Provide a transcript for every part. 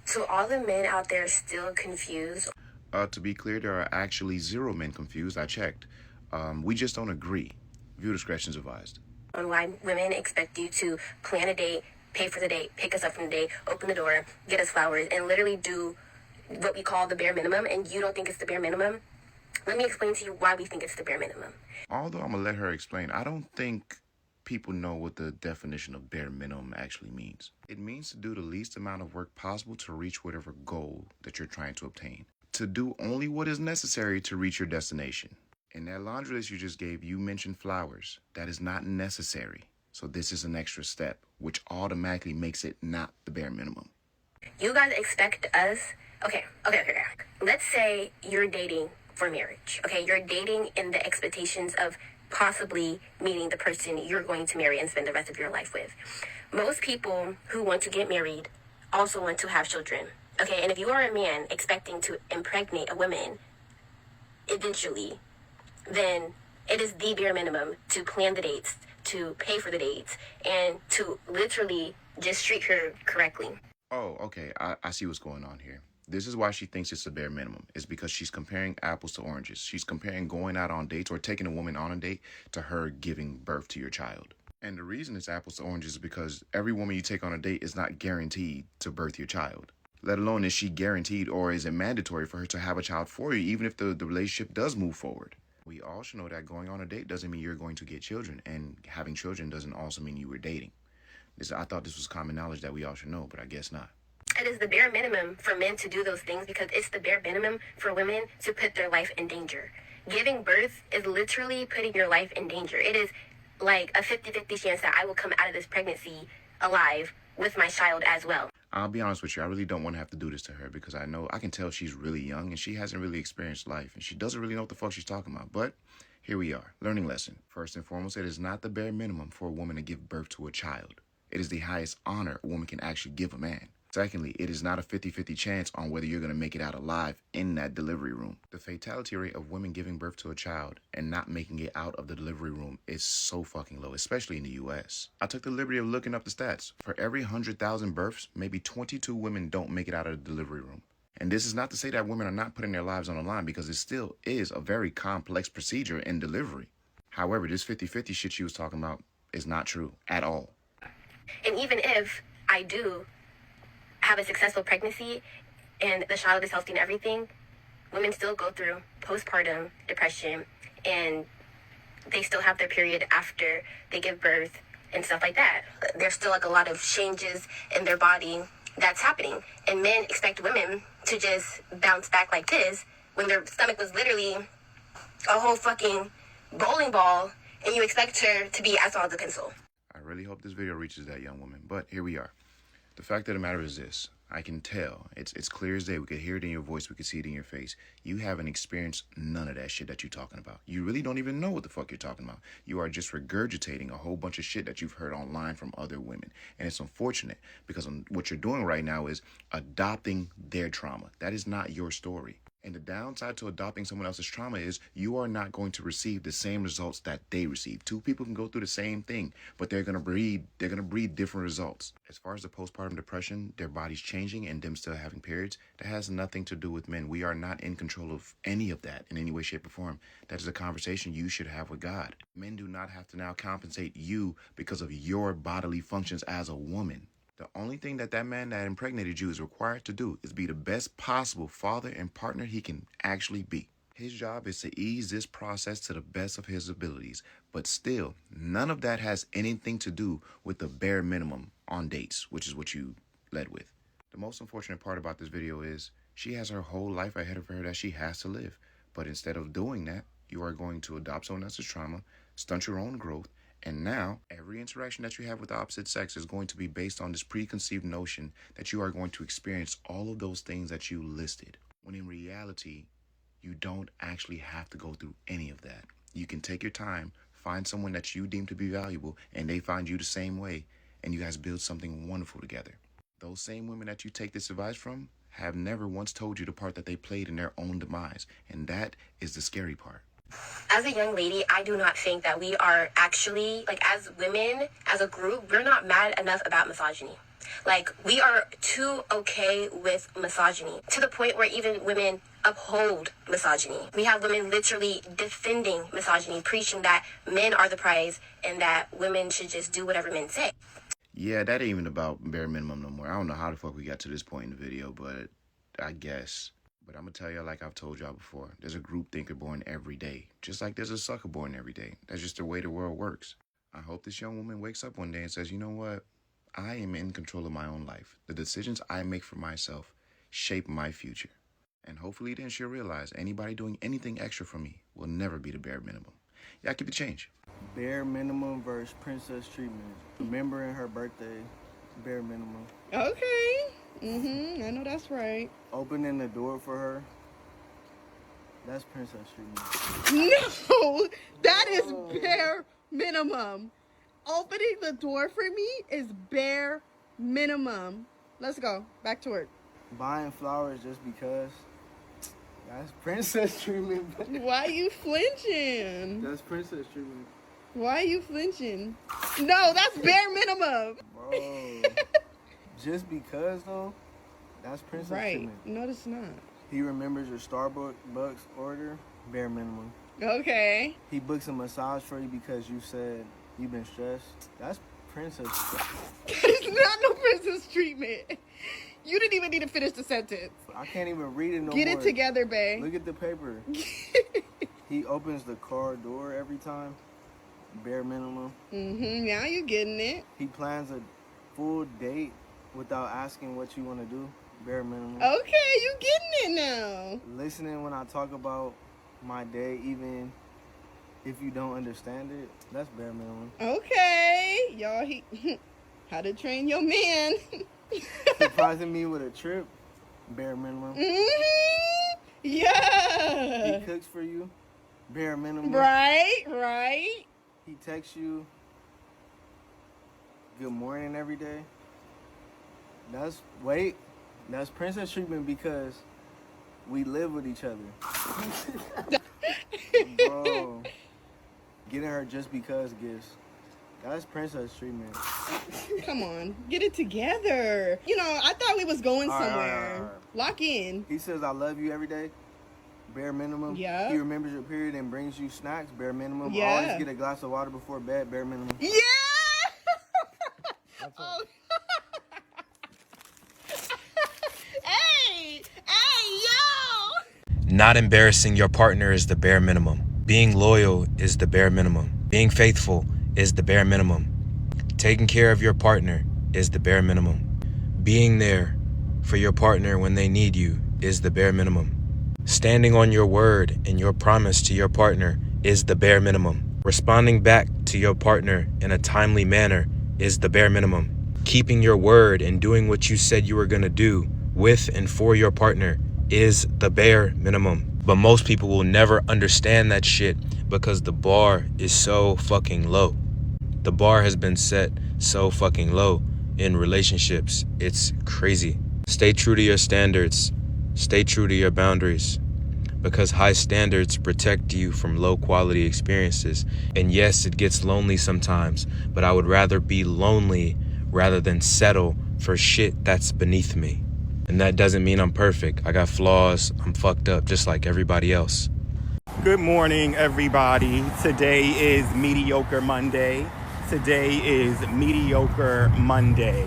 So all the men out there still confused. To be clear, there are actually 0 men confused. I checked. We just don't agree. View discretion is advised. On why women expect you to plan a date, pay for the date, pick us up from the date, open the door, get us flowers, and literally do what we call the bare minimum, and you don't think it's the bare minimum. Let me explain to you why we think it's the bare minimum. Although I'm going to let her explain, I don't think people know what the definition of bare minimum actually means. It means to do the least amount of work possible to reach whatever goal that you're trying to obtain. To do only what is necessary to reach your destination. In that laundry list you just gave, you mentioned flowers. That is not necessary. So this is an extra step, which automatically makes it not the bare minimum. You guys expect us, okay. Let's say you're dating for marriage, okay? You're dating in the expectations of possibly meeting the person you're going to marry and spend the rest of your life with. Most people who want to get married also want to have children, okay? And if you are a man expecting to impregnate a woman eventually, then it is the bare minimum to plan the dates, to pay for the dates, and to literally just treat her correctly. Oh, okay. I see what's going on here. This is why she thinks it's the bare minimum. It's because she's comparing apples to oranges. She's comparing going out on dates or taking a woman on a date to her giving birth to your child. And the reason it's apples to oranges is because every woman you take on a date is not guaranteed to birth your child. Let alone is she guaranteed or is it mandatory for her to have a child for you, even if the relationship does move forward. We all should know that going on a date doesn't mean you're going to get children, and having children doesn't also mean you were dating. I thought this was common knowledge that we all should know, but I guess not. It is the bare minimum for men to do those things because it's the bare minimum for women to put their life in danger. Giving birth is literally putting your life in danger. It is like a 50-50 chance that I will come out of this pregnancy alive with my child as well. I'll be honest with you, I really don't want to have to do this to her because I can tell she's really young and she hasn't really experienced life and she doesn't really know what the fuck she's talking about. But here we are. Learning lesson. First and foremost, it is not the bare minimum for a woman to give birth to a child. It is the highest honor a woman can actually give a man. Secondly, it is not a 50-50 chance on whether you're going to make it out alive in that delivery room. The fatality rate of women giving birth to a child and not making it out of the delivery room is so fucking low, especially in the US. I took the liberty of looking up the stats. For every 100,000 births, maybe 22 women don't make it out of the delivery room. And this is not to say that women are not putting their lives on the line because it still is a very complex procedure in delivery. However, this 50-50 shit she was talking about is not true at all. And even if I do have a successful pregnancy and the child is healthy and everything, women still go through postpartum depression and they still have their period after they give birth and stuff like that. There's still like a lot of changes in their body that's happening. And men expect women to just bounce back like this when their stomach was literally a whole fucking bowling ball and you expect her to be as tall as a pencil. I really hope this video reaches that young woman, but here we are. The fact of the matter is this. I can tell. It's clear as day. We could hear it in your voice. We could see it in your face. You haven't experienced none of that shit that you're talking about. You really don't even know what the fuck you're talking about. You are just regurgitating a whole bunch of shit that you've heard online from other women. And it's unfortunate because what you're doing right now is adopting their trauma. That is not your story. And the downside to adopting someone else's trauma is you are not going to receive the same results that they receive. Two people can go through the same thing, but they're gonna breed different results. As far as the postpartum depression, their body's changing and them still having periods, that has nothing to do with men. We are not in control of any of that in any way, shape, or form. That is a conversation you should have with God. Men do not have to now compensate you because of your bodily functions as a woman. The only thing that man that impregnated you is required to do is be the best possible father and partner he can actually be. His job is to ease this process to the best of his abilities. But still, none of that has anything to do with the bare minimum on dates, which is what you led with. The most unfortunate part about this video is she has her whole life ahead of her that she has to live. But instead of doing that, you are going to adopt someone else's trauma, stunt your own growth, and now, every interaction that you have with the opposite sex is going to be based on this preconceived notion that you are going to experience all of those things that you listed. When in reality, you don't actually have to go through any of that. You can take your time, find someone that you deem to be valuable, and they find you the same way, and you guys build something wonderful together. Those same women that you take this advice from have never once told you the part that they played in their own demise, and that is the scary part. As a young lady, I do not think that we are actually, like, as women, as a group, we're not mad enough about misogyny. Like, we are too okay with misogyny to the point where even women uphold misogyny. We have women literally defending misogyny, preaching that men are the prize and that women should just do whatever men say. Yeah, that ain't even about bare minimum no more. I don't know how the fuck we got to this point in the video, but I guess. But I'm gonna tell y'all, like I've told y'all before, there's a group thinker born every day. Just like there's a sucker born every day. That's just the way the world works. I hope this young woman wakes up one day and says, you know what? I am in control of my own life. The decisions I make for myself shape my future. And hopefully then she'll realize anybody doing anything extra for me will never be the bare minimum. Y'all keep the change. Bare minimum versus princess treatment. Remembering her birthday, bare minimum. Okay. I know that's right. Opening the door for her, that's princess treatment. No, that is bare minimum. Opening the door for me is bare minimum. Let's go. Back to work. Buying flowers just because, that's princess treatment. Why you flinching? That's princess treatment. Why you flinching? No, that's bare minimum. Bro, just because though, that's princess treatment. No, it's not. He remembers your Starbucks order, bare minimum. Okay. He books a massage for you because you said you've been stressed. That's princess treatment. That is not no princess treatment. You didn't even need to finish the sentence. I can't even read it no more. Get it together, babe. Look at the paper. He opens the car door every time. Bare minimum. Now you're getting it. He plans a full date without asking what you want to do. Bare minimum. Okay, you getting it now. Listening when I talk about my day, even if you don't understand it, that's bare minimum. Okay, y'all. How to train your man. Surprising me with a trip. Bare minimum. Yeah. He cooks for you. Bare minimum. Right. He texts you good morning every day. That's princess treatment because we live with each other. Bro, getting her just because gifts. That's princess treatment. Come on, get it together. You know, I thought we was going somewhere. All right. Lock in. He says, I love you every day. Bare minimum. Yeah. He remembers your period and brings you snacks. Bare minimum. Yeah. Always get a glass of water before bed. Bare minimum. Yeah. Oh. Hey, yo. Not embarrassing your partner is the bare minimum. Being loyal is the bare minimum. Being faithful is the bare minimum. Taking care of your partner is the bare minimum. Being there for your partner when they need you is the bare minimum. Standing on your word and your promise to your partner is the bare minimum. Responding back to your partner in a timely manner is the bare minimum. Keeping your word and doing what you said you were going to do with and for your partner is the bare minimum. But most people will never understand that shit because the bar is so fucking low. The bar has been set so fucking low in relationships. It's crazy. Stay true to your standards. Stay true to your boundaries. Because high standards protect you from low quality experiences. And yes, it gets lonely sometimes, but I would rather be lonely rather than settle for shit that's beneath me. And that doesn't mean I'm perfect. I got flaws. I'm fucked up just like everybody else. Good morning, everybody. Today is Mediocre Monday. Today is Mediocre Monday.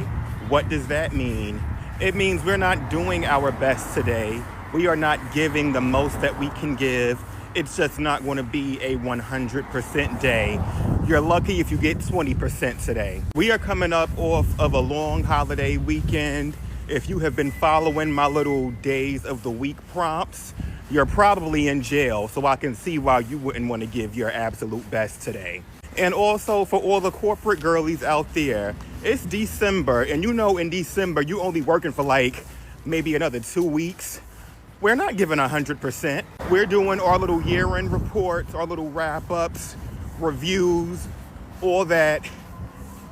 What does that mean? It means we're not doing our best today. We are not giving the most that we can give. It's just not going to be a 100% day. You're lucky if you get 20% today. We are coming up off of a long holiday weekend. If you have been following my little days of the week prompts, you're probably in jail, so I can see why you wouldn't want to give your absolute best today. And also for all the corporate girlies out there, it's December, and you know in December you only working for like maybe another 2 weeks. We're not giving 100%. We're doing our little year-end reports, our little wrap-ups, reviews, all that,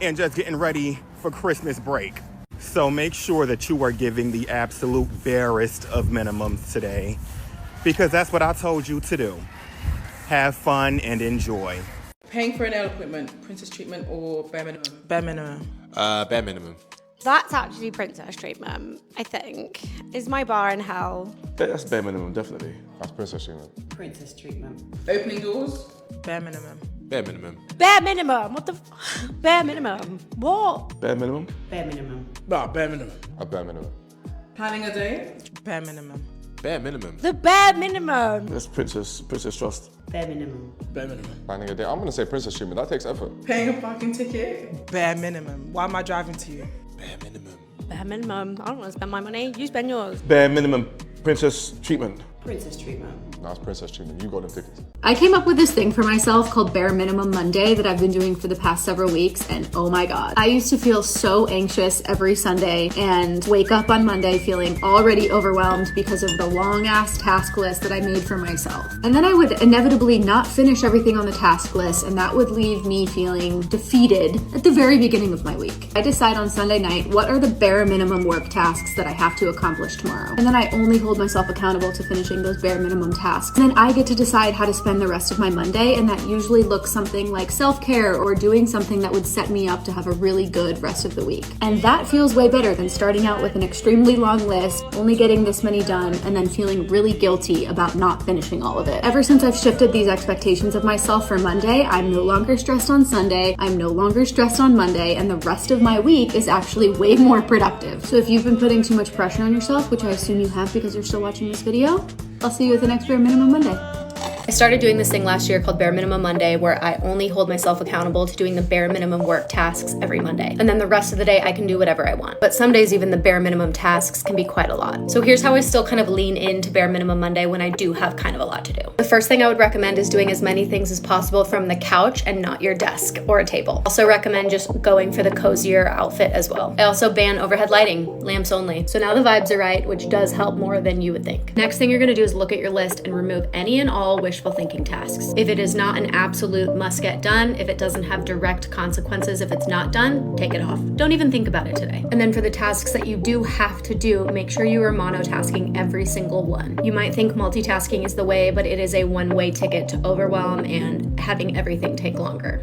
and just getting ready for Christmas break. So make sure that you are giving the absolute barest of minimums today, because that's what I told you to do. Have fun and enjoy. Paying for a nail appointment, princess treatment or bare minimum? Bare minimum. Bare minimum. That's actually princess treatment, I think. Is my bar in hell? That's bare minimum, definitely. That's princess treatment. Princess treatment. Opening doors? Bare minimum. Bare minimum. Bare minimum. What the bare minimum? What? Bare minimum? Bare minimum. Nah, bare minimum. A bare minimum. Planning a day? Bare minimum. Bare minimum. The bare minimum. That's princess trust. Bare minimum. Bare minimum. Planning a day. I'm gonna say princess treatment. That takes effort. Paying a parking ticket? Bare minimum. Why am I driving to you? Bare minimum. Bare minimum. I don't want to spend my money. You spend yours. Bare minimum. Princess treatment. Princess treatment. Nah, it's princess treatment. You got them tickets. I came up with this thing for myself called Bare Minimum Monday that I've been doing for the past several weeks, and oh my god. I used to feel so anxious every Sunday and wake up on Monday feeling already overwhelmed because of the long ass task list that I made for myself. And then I would inevitably not finish everything on the task list, and that would leave me feeling defeated at the very beginning of my week. I decide on Sunday night, what are the bare minimum work tasks that I have to accomplish tomorrow? And then I only hold myself accountable to finishing those bare minimum tasks. And then I get to decide how to spend the rest of my Monday, and that usually looks something like self-care or doing something that would set me up to have a really good rest of the week. And that feels way better than starting out with an extremely long list, only getting this many done, and then feeling really guilty about not finishing all of it. Ever since I've shifted these expectations of myself for Monday, I'm no longer stressed on Sunday, I'm no longer stressed on Monday, and the rest of my week is actually way more productive. So if you've been putting too much pressure on yourself, which I assume you have because you're still watching this video, I'll see you at the next Bare Minimum Monday. I started doing this thing last year called Bare Minimum Monday, where I only hold myself accountable to doing the bare minimum work tasks every Monday. And then the rest of the day, I can do whatever I want. But some days, even the bare minimum tasks can be quite a lot. So here's how I still kind of lean into Bare Minimum Monday when I do have kind of a lot to do. The first thing I would recommend is doing as many things as possible from the couch and not your desk or a table. Also recommend just going for the cozier outfit as well. I also ban overhead lighting, lamps only. So now the vibes are right, which does help more than you would think. Next thing you're gonna do is look at your list and remove any and all wishful thinking tasks. If it is not an absolute must get done, if it doesn't have direct consequences, if it's not done, take it off. Don't even think about it today. And then for the tasks that you do have to do, make sure you are monotasking every single one. You might think multitasking is the way, but it is a one-way ticket to overwhelm and having everything take longer.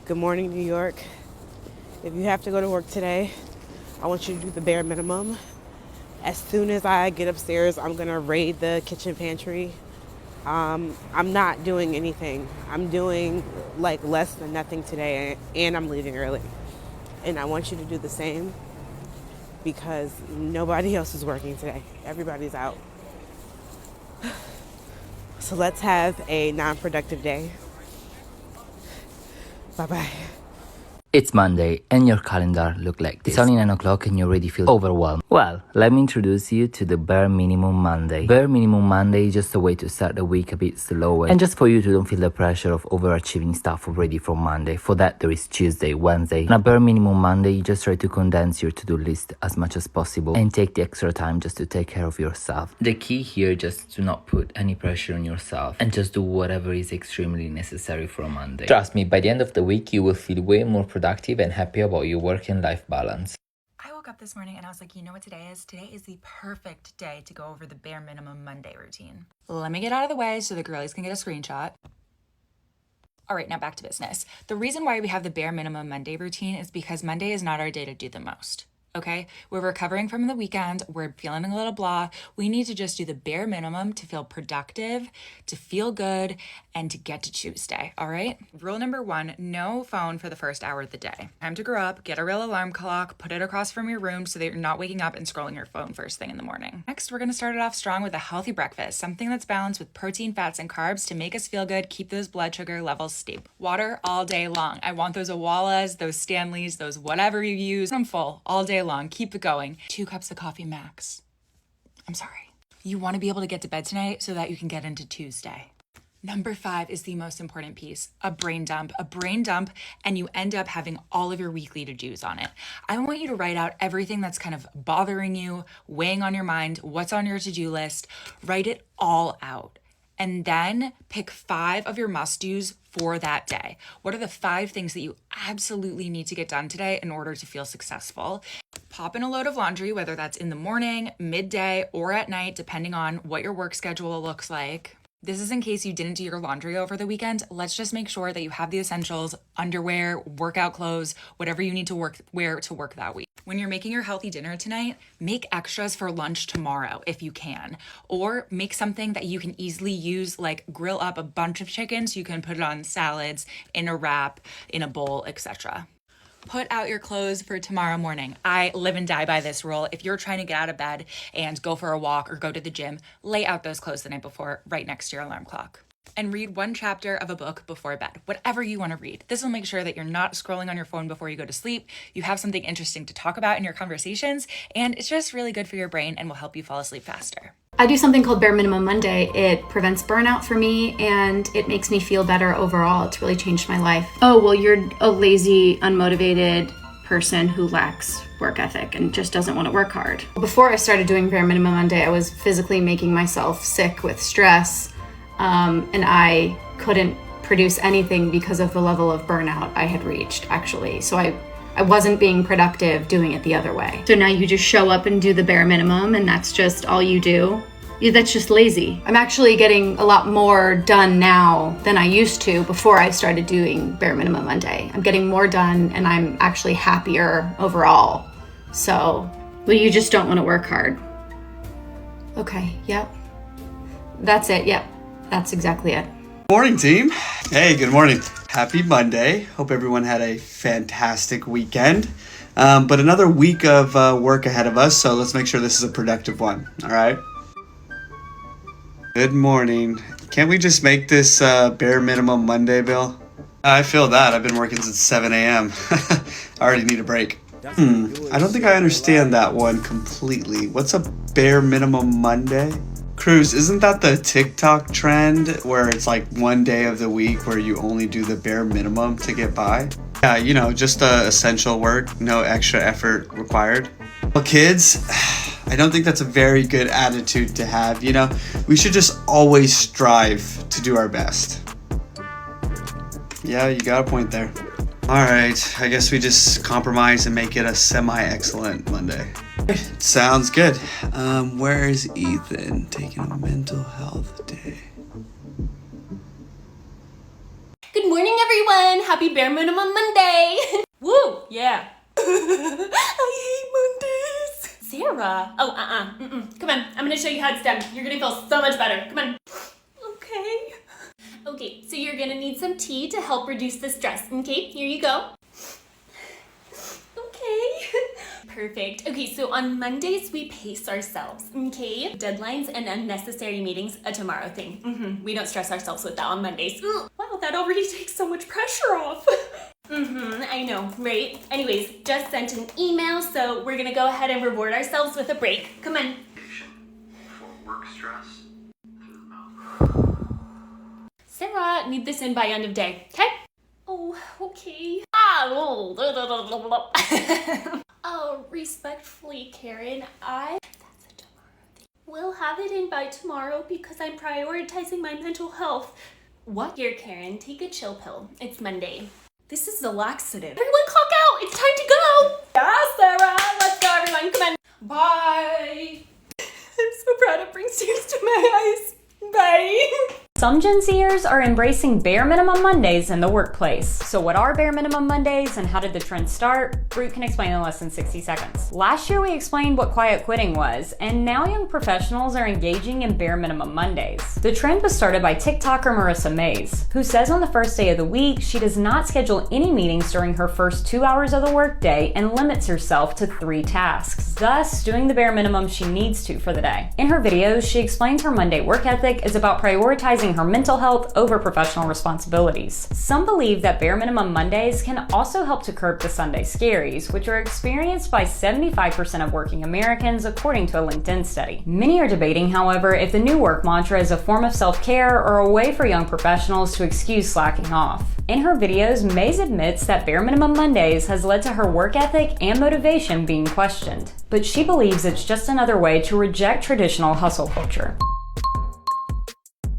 Good morning, New York. If you have to go to work today, I want you to do the bare minimum. As soon as I get upstairs, I'm gonna raid the kitchen pantry. I'm not doing anything. I'm doing like less than nothing today, and I'm leaving early. And I want you to do the same because nobody else is working today. Everybody's out. So let's have a non-productive day. Bye-bye. It's Monday and your calendar look like this. It's only 9 o'clock and you already feel overwhelmed. Well, let me introduce you to the Bare Minimum Monday. Bare Minimum Monday is just a way to start the week a bit slower and just for you to don't feel the pressure of overachieving stuff already from Monday. For that, there is Tuesday, Wednesday. On a Bare Minimum Monday, you just try to condense your to-do list as much as possible and take the extra time just to take care of yourself. The key here just to not put any pressure on yourself and just do whatever is extremely necessary for a Monday. Trust me, by the end of the week, you will feel way more productive and happy about your work and life balance. I woke up this morning and I was like, you know what today is? Today is the perfect day to go over the Bare Minimum Monday routine. Let me get out of the way so the girlies can get a screenshot. All right, now back to business. The reason why we have the Bare Minimum Monday routine is because Monday is not our day to do the most. Okay, we're recovering from the weekend. We're feeling a little blah. We need to just do the bare minimum to feel productive, to feel good, and to get to Tuesday. All right. Rule number 1, no phone for the first hour of the day. Time to grow up, get a real alarm clock, put it across from your room so that you're not waking up and scrolling your phone first thing in the morning. Next, we're going to start it off strong with a healthy breakfast, something that's balanced with protein, fats, and carbs to make us feel good, keep those blood sugar levels stable. Water all day long. I want those Awalas, those Stanleys, those whatever you use. I'm full all day long. Keep it going. 2 cups of coffee max. I'm sorry. You want to be able to get to bed tonight so that you can get into Tuesday. Number 5 is the most important piece, a brain dump. A brain dump, and you end up having all of your weekly to-dos on it. I want you to write out everything that's kind of bothering you, weighing on your mind, what's on your to-do list. Write it all out. And then pick 5 of your must-dos for that day. What are the 5 things that you absolutely need to get done today in order to feel successful? Pop in a load of laundry, whether that's in the morning, midday, or at night, depending on what your work schedule looks like. This is in case you didn't do your laundry over the weekend. Let's just make sure that you have the essentials, underwear, workout clothes, whatever you need to wear to work that week. When you're making your healthy dinner tonight, make extras for lunch tomorrow if you can. Or make something that you can easily use, like grill up a bunch of chicken so you can put it on salads, in a wrap, in a bowl, etc. Put out your clothes for tomorrow morning. I live and die by this rule. If you're trying to get out of bed and go for a walk or go to the gym, lay out those clothes the night before right next to your alarm clock. And read 1 chapter of a book before bed, whatever you want to read. This will make sure that you're not scrolling on your phone before you go to sleep. You have something interesting to talk about in your conversations, and it's just really good for your brain and will help you fall asleep faster. I do something called Bare Minimum Monday. It prevents burnout for me and it makes me feel better overall. It's really changed my life. Oh, well, you're a lazy, unmotivated person who lacks work ethic and just doesn't want to work hard. Before I started doing Bare Minimum Monday, I was physically making myself sick with stress, and I couldn't produce anything because of the level of burnout I had reached, actually. So I wasn't being productive doing it the other way. So now you just show up and do the bare minimum and that's just all you do? Yeah, that's just lazy. I'm actually getting a lot more done now than I used to before I started doing Bare Minimum Monday. I'm getting more done and I'm actually happier overall. So, well, you just don't want to work hard. Okay, yep. That's it, yep. That's exactly it. Morning, team. Hey, good morning. Happy Monday. Hope everyone had a fantastic weekend. But another week of work ahead of us, so let's make sure this is a productive one, all right? Good morning. Can't we just make this Bare Minimum Monday, Bill? I feel that. I've been working since 7 a.m. I already need a break. I don't think I understand that one completely. What's a Bare Minimum Monday? Cruz, isn't that the TikTok trend where it's like one day of the week where you only do the bare minimum to get by? Yeah, you know, just essential work, no extra effort required. Well, kids, I don't think that's a very good attitude to have. You know, we should just always strive to do our best. Yeah, you got a point there. All right, I guess we just compromise and make it a semi-excellent Monday. Sounds good. Where's Ethan taking a mental health day? Good morning, everyone. Happy Bare Minimum Monday. Woo, yeah. I hate Mondays. Sarah. Oh, Come on, I'm gonna show you how it's done. You're gonna feel so much better. Come on. Okay, so you're gonna need some tea to help reduce the stress. Okay, here you go. Okay. Perfect. Okay, so on Mondays, we pace ourselves, okay? Deadlines and unnecessary meetings, a tomorrow thing. We don't stress ourselves with that on Mondays. Wow, that already takes so much pressure off. I know, right? Anyways, just sent an email, so we're gonna go ahead and reward ourselves with a break. Come on. For work stress. Sarah, need this in by end of day, okay? Oh, okay. Oh, respectfully, Karen, that's a tomorrow thing. We'll have it in by tomorrow because I'm prioritizing my mental health. What? Here, Karen, take a chill pill. It's Monday. This is a laxative. Everyone clock out! It's time to go! Yeah, Sarah! Let's go, everyone. Come on. Bye! I'm so proud it brings tears to my eyes. Bye! Some Gen Zers are embracing Bare Minimum Mondays in the workplace. So what are Bare Minimum Mondays and how did the trend start? Brute can explain in less than 60 seconds. Last year we explained what quiet quitting was, and now young professionals are engaging in Bare Minimum Mondays. The trend was started by TikToker Marissa Mays, who says on the first day of the week she does not schedule any meetings during her first 2 hours of the workday and limits herself to 3 tasks, thus doing the bare minimum she needs to for the day. In her videos, she explains her Monday work ethic is about prioritizing her mental health over professional responsibilities. Some believe that Bare Minimum Mondays can also help to curb the Sunday scaries, which are experienced by 75% of working Americans according to a LinkedIn study. Many are debating, however, if the new work mantra is a form of self-care or a way for young professionals to excuse slacking off. In her videos, Mays admits that Bare Minimum Mondays has led to her work ethic and motivation being questioned, but she believes it's just another way to reject traditional hustle culture.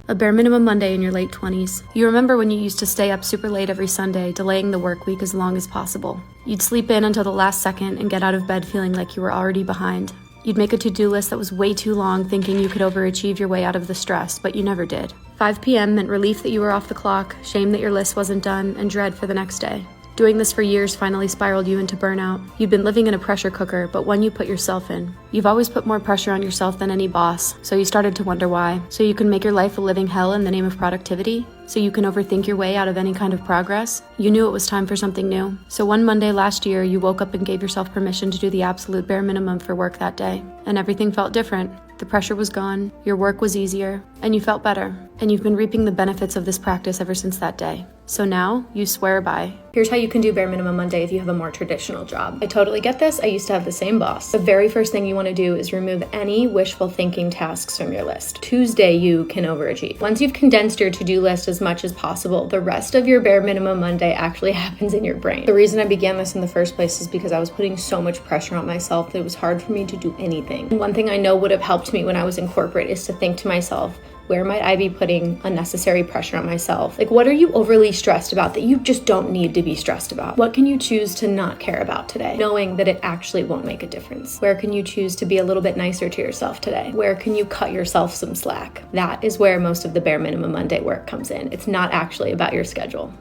A bare minimum Monday in your late 20s. You remember when you used to stay up super late every Sunday, delaying the work week as long as possible. You'd sleep in until the last second and get out of bed feeling like you were already behind. You'd make a to-do list that was way too long, thinking you could overachieve your way out of the stress, but you never did. 5 p.m. meant relief that you were off the clock, shame that your list wasn't done, and dread for the next day. Doing this for years finally spiraled you into burnout. You'd been living in a pressure cooker, but one you put yourself in. You've always put more pressure on yourself than any boss, so you started to wonder why. So you can make your life a living hell in the name of productivity? So you can overthink your way out of any kind of progress? You knew it was time for something new. So one Monday last year, you woke up and gave yourself permission to do the absolute bare minimum for work that day. And everything felt different. The pressure was gone, your work was easier, and you felt better. And you've been reaping the benefits of this practice ever since that day. So now, you swear by. Here's how you can do bare minimum Monday if you have a more traditional job. I totally get this. I used to have the same boss. The very first thing you want to do is remove any wishful thinking tasks from your list. Tuesday, you can overachieve. Once you've condensed your to-do list as much as possible, the rest of your bare minimum Monday actually happens in your brain. The reason I began this in the first place is because I was putting so much pressure on myself that it was hard for me to do anything. And one thing I know would have helped me when I was in corporate is to think to myself, where might I be putting unnecessary pressure on myself? Like, what are you overly stressed about that you just don't need to be stressed about? What can you choose to not care about today, knowing that it actually won't make a difference? Where can you choose to be a little bit nicer to yourself today? Where can you cut yourself some slack? That is where most of the bare minimum Monday work comes in. It's not actually about your schedule.